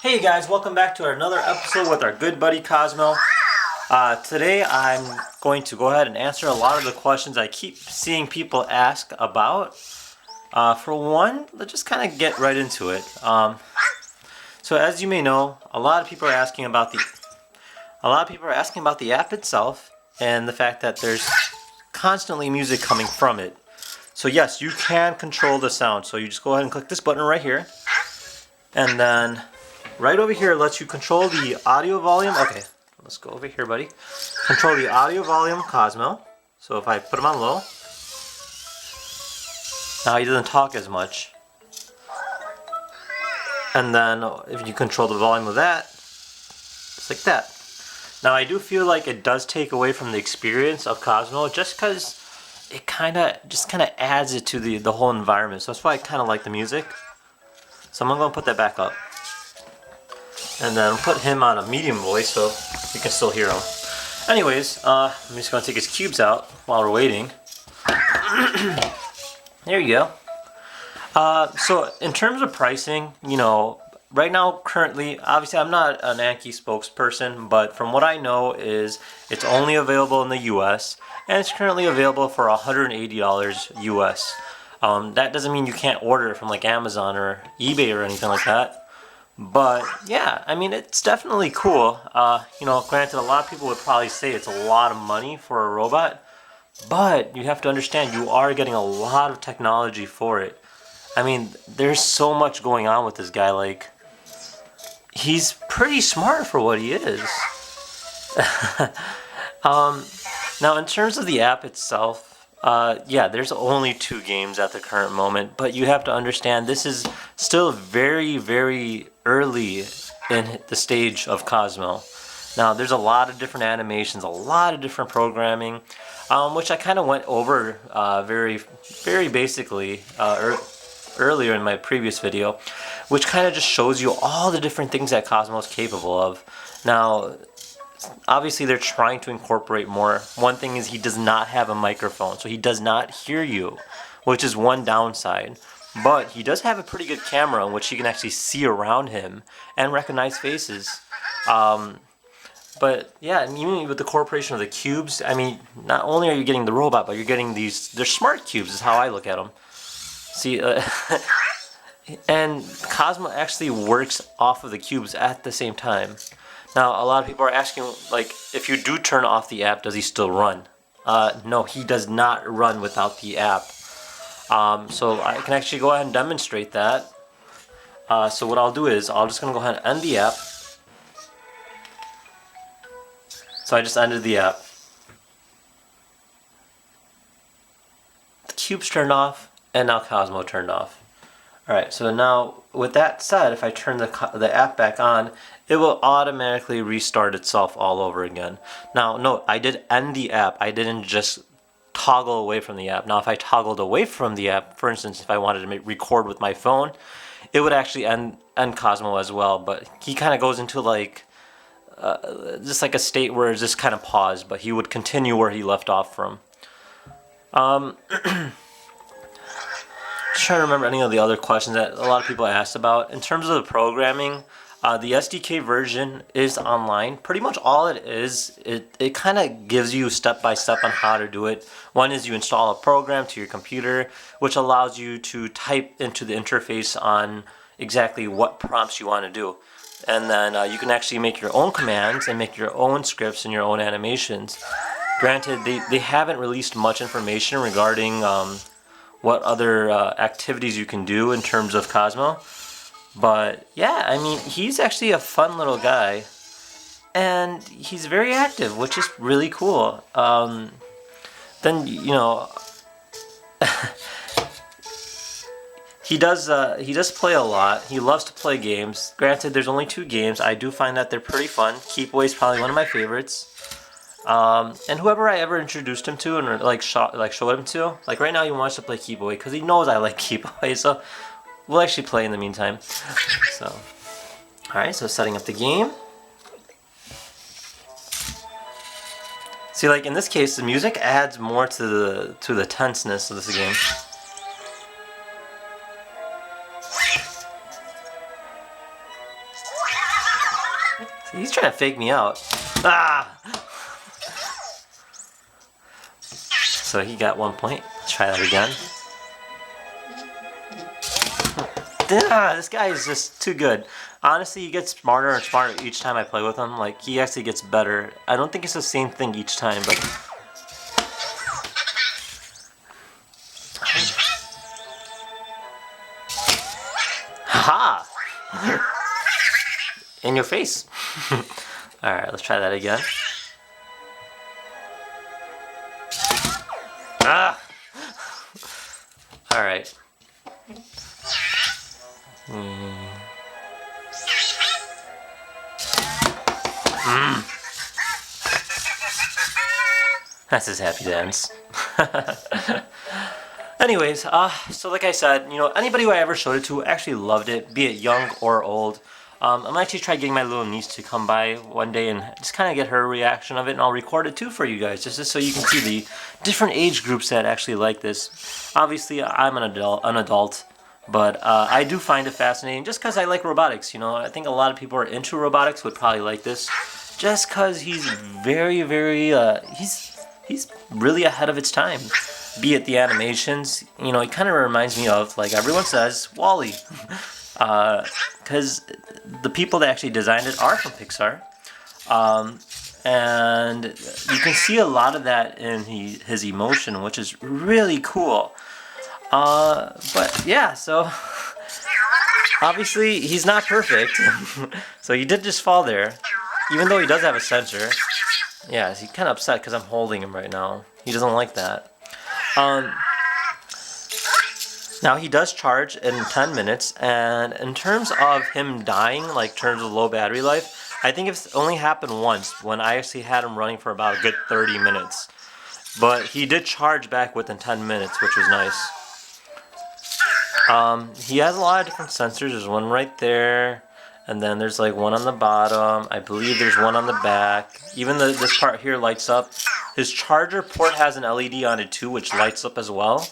Hey guys, welcome back to another episode with our good buddy Cosmo. Today I'm going to go ahead and answer a lot of the questions I keep seeing people ask about. For one, let's just kind of get right into it. So as you may know, a lot of people are asking about the app itself and the fact that there's constantly music coming from it. So yes, you can control the sound. So you just go ahead and click this button right here, and then right over here lets you control the audio volume. Okay, let's go over here, buddy. Control the audio volume, Cosmo. So if I put him on low, now he doesn't talk as much. And then if you control the volume of that, it's like that. Now I do feel like it does take away from the experience of Cosmo, just because it kind of adds it to the whole environment. So that's why I kind of like the music. So I'm going to put that back up. And then put him on a medium voice so you can still hear him. Anyways, I'm just going to take his cubes out while we're waiting. There you go. So in terms of pricing, right now, currently, obviously I'm not an Anki spokesperson, but from what I know is it's only available in the US, and it's currently available for $180 US. That doesn't mean you can't order it from like Amazon or eBay or anything like that. But yeah, I mean, it's definitely cool. Granted, a lot of people would probably say it's a lot of money for a robot, but you have to understand you are getting a lot of technology for it. I mean, there's so much going on with this guy. Like, he's pretty smart for what he is. Now, in terms of the app itself, yeah, there's only 2 games at the current moment, but you have to understand this is still very, very early in the stage of Cosmo. Now, there's a lot of different animations, a lot of different programming, which I kind of went over very, very basically earlier in my previous video, which kind of just shows you all the different things that Cosmo is capable of. Now, obviously they're trying to incorporate more. One thing is he does not have a microphone, so he does not hear you, which is one downside. But he does have a pretty good camera in which he can actually see around him and recognize faces. But yeah, even with the incorporation of the cubes, I mean, not only are you getting the robot, but you're getting they're smart cubes is how I look at them. See, and Cosmo actually works off of the cubes at the same time. Now, a lot of people are asking, like, if you do turn off the app, does he still run? No, he does not run without the app. So I can actually go ahead and demonstrate that. So what I'll do is, I'm just going to go ahead and end the app. So I just ended the app. The cube's turned off, and now Cosmo turned off. Alright, so now with that said, if I turn the app back on, it will automatically restart itself all over again. Now, note, I did end the app. I didn't just toggle away from the app. Now, if I toggled away from the app, for instance, if I wanted to record with my phone, it would actually end Cosmo as well. But he kind of goes into like just like a state where it's just kind of paused, but he would continue where he left off from. Just trying to remember any of the other questions that a lot of people asked about. In terms of the programming, the SDK version is online. Pretty much all it is, it kind of gives you step by step on how to do it. One is you install a program to your computer, which allows you to type into the interface on exactly what prompts you want to do. And then you can actually make your own commands and make your own scripts and your own animations. Granted, they haven't released much information regarding what other activities you can do in terms of Cosmo. But yeah, I mean, he's actually a fun little guy, and he's very active, which is really cool. Then he does play a lot. He loves to play games. Granted, there's only 2 games. I do find that they're pretty fun. Keep Away is probably one of my favorites. And whoever I ever introduced him to and showed him to, like right now he wants to play Keep Away because he knows I like Keep Away, so we'll actually play in the meantime. So, alright, so setting up the game. See, like in this case, the music adds more to the tenseness of this game. He's trying to fake me out. Ah! So he got 1 point. Let's try that again. Ah, this guy is just too good. Honestly, he gets smarter and smarter each time I play with him. Like, he actually gets better. I don't think it's the same thing each time, but... Ha! In your face. Alright, let's try that again. Ah! Alright. That's his happy dance. Anyways, so like I said, you know, anybody who I ever showed it to actually loved it, be it young or old. I'm gonna actually try getting my little niece to come by one day and just kind of get her reaction of it, and I'll record it too for you guys, just so you can see the different age groups that actually like this. Obviously, I'm an adult, but I do find it fascinating just because I like robotics. You know, I think a lot of people who are into robotics would probably like this, just because he's very, very, he's really ahead of its time. Be it the animations, you know, it kind of reminds me of, like everyone says, WALL-E. Because the people that actually designed it are from Pixar. And you can see a lot of that in his emotion, which is really cool. But yeah, so obviously he's not perfect. So he did just fall there, even though he does have a sensor. Yeah, he's kind of upset because I'm holding him right now. He doesn't like that. Now he does charge in 10 minutes, and in terms of him dying, like in terms of low battery life, I think it's only happened once when I actually had him running for about a good 30 minutes. But he did charge back within 10 minutes, which was nice. He has a lot of different sensors. There's one right there, and then there's like one on the bottom. I believe there's one on the back. Even this part here lights up. His charger port has an LED on it too, which lights up as well.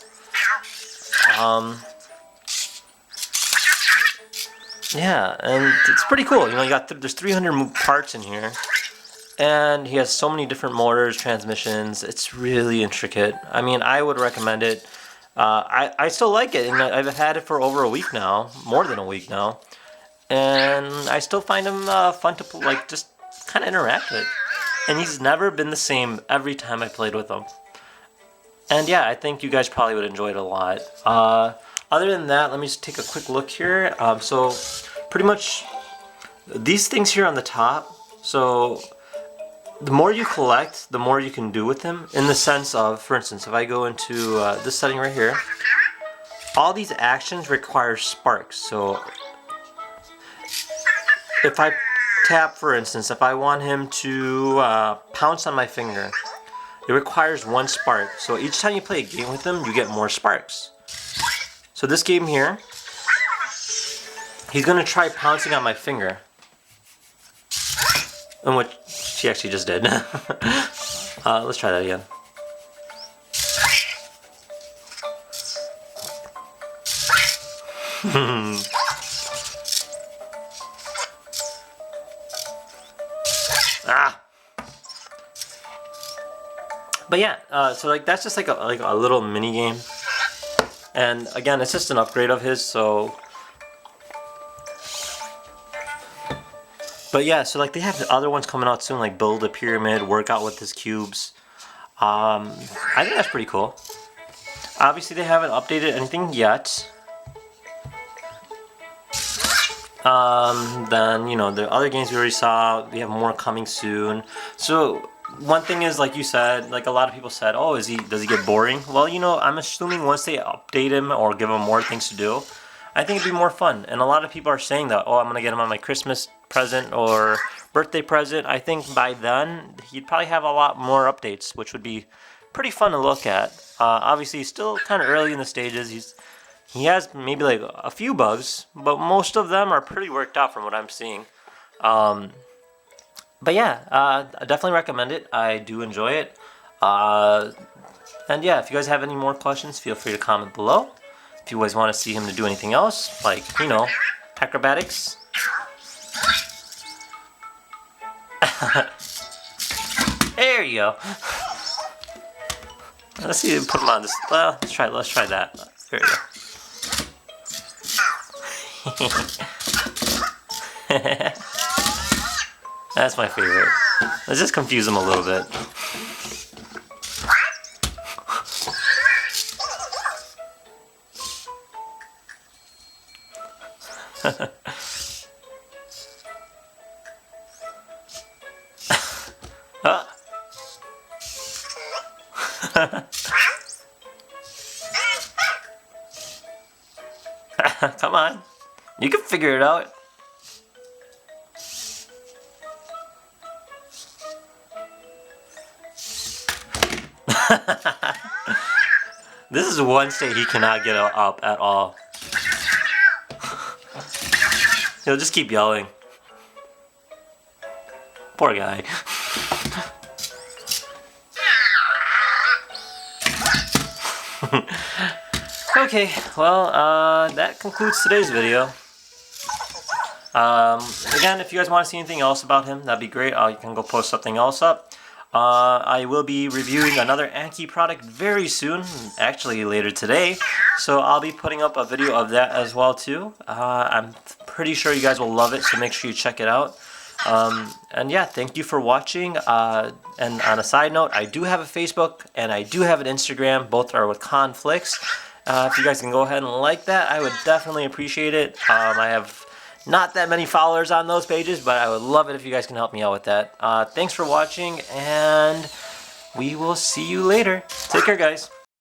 Yeah, and it's pretty cool. You know, you got there's 300 parts in here, and he has so many different motors, transmissions. It's really intricate. I mean, I would recommend it. I still like it, and I've had it for over a week now, more than a week now, and I still find him fun to like just kind of interact with. And he's never been the same every time I played with him. And yeah, I think you guys probably would enjoy it a lot. Other than that, let me just take a quick look here. So pretty much these things here on the top. So the more you collect, the more you can do with him. In the sense of, for instance, if I go into this setting right here, all these actions require sparks. So if I tap, for instance, if I want him to pounce on my finger, it requires 1 spark. So each time you play a game with him, you get more sparks. So this game here, he's going to try pouncing on my finger. And what she actually just did. Let's try that again. Ah! But yeah, so like that's just like a little mini game, and again, it's just an upgrade of his. So, but yeah, so like they have the other ones coming out soon, like build a pyramid, work out with his cubes. I think that's pretty cool. Obviously, they haven't updated anything yet. Then you know the other games we already saw. We have more coming soon. So. One thing is, like you said, like a lot of people said, oh, does he get boring? Well, you know, I'm assuming once they update him or give him more things to do, I think it'd be more fun. And a lot of people are saying that, oh, I'm gonna get him on my Christmas present or birthday present. I think by then he'd probably have a lot more updates, which would be pretty fun to look at. Obviously, he's still kind of early in the stages. He has maybe like a few bugs, but most of them are pretty worked out from what I'm seeing. But yeah, I definitely recommend it. I do enjoy it. And yeah, if you guys have any more questions, feel free to comment below. If you guys want to see him to do anything else, like, you know, acrobatics. There you go. Let's see. Put him on this. Well, let's try that. There you go. That's my favorite. Let's just confuse him a little bit. Come on. You can figure it out. This is one state he cannot get up at all. He'll just keep yelling. Poor guy. Okay, well, that concludes today's video. Again, if you guys want to see anything else about him, that'd be great. You can go post something else up. I will be reviewing another Anki product very soon, actually later today. So I'll be putting up a video of that as well too. I'm pretty sure you guys will love it, so make sure you check it out. And yeah, thank you for watching. And on a side note, I do have a Facebook and I do have an Instagram. Both are with conflicts. If you guys can go ahead and like that, I would definitely appreciate it. I have not that many followers on those pages, but I would love it if you guys can help me out with that. Thanks for watching, and we will see you later. Take care, guys.